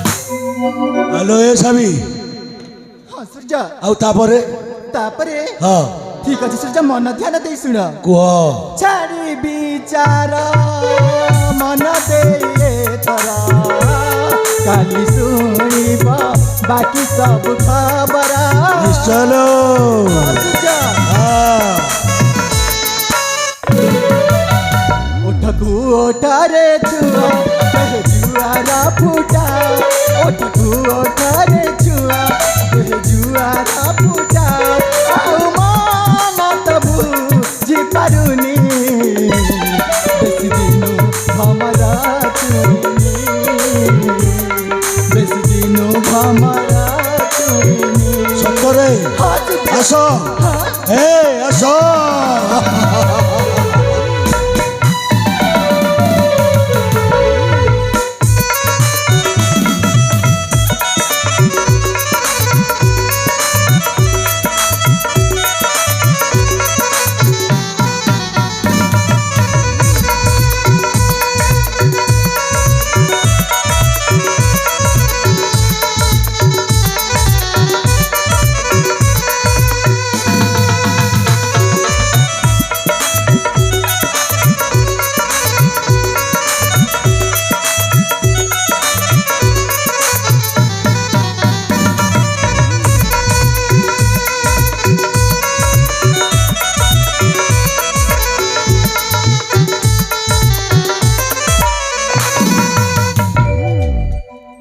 hello ए साबी हाँ सूर्या आउ तापरे तापरे हाँ ठीक अच्छे सूर्या मन ध्यान दे शुण कुह छाड़ी विचार मन दे थर काली शुणब बाकी सब खबर निश्चय लो हाँ ओठकू ओठरे छुआ कहे जुआर फुटा ओठकू ओठरे छुआ कहे जुआर फुटा आउ मन त बुझी पारुनी बेसी दिनु हमरा चुनी बेसी दिनु हमरा चुनी सतरे आस ए आस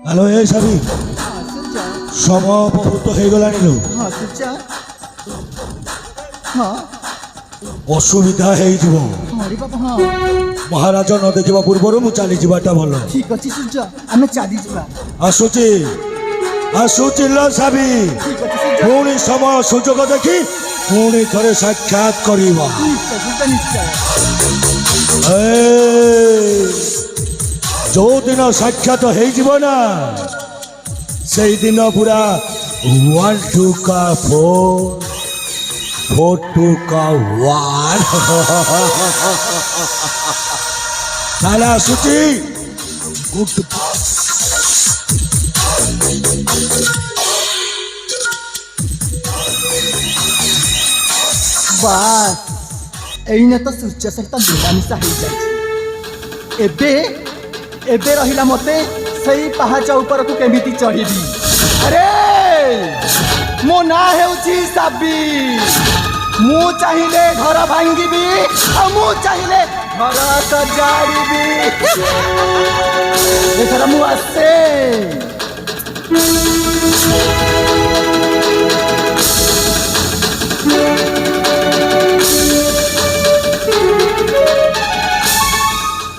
हेलो ए साबी समय बहुत हो गलानी लो हाँ सूर्या हाँ असुविधा हो हमारी बाबा हाँ महाराज न देखा पूर्व मु चली जावाटा भल ठीक अच्छे सूर्या आम चली जा आसुची आसुची लो साबी ठीक अच्छे सूर्या पुणी समय सुजोग देखी पुणी थे साक्षात करवा निश्चय सूर्या निश्चय जो दिन साक्षात हो ना से दिन पूरा 1 2 का 4 4 2 का 1 साला सूची गुड बस एने तो सूर्य सहित मिलामिशा हो जाए एबे एबे रहिला मते सही पहाच ऊपर को केमिति चढ़ीबी अरे मो ना हेउची साबी मु चाहिले घर भांगीबी आ मु चाहिले घर सजाड़ीबी एथरा मु आसे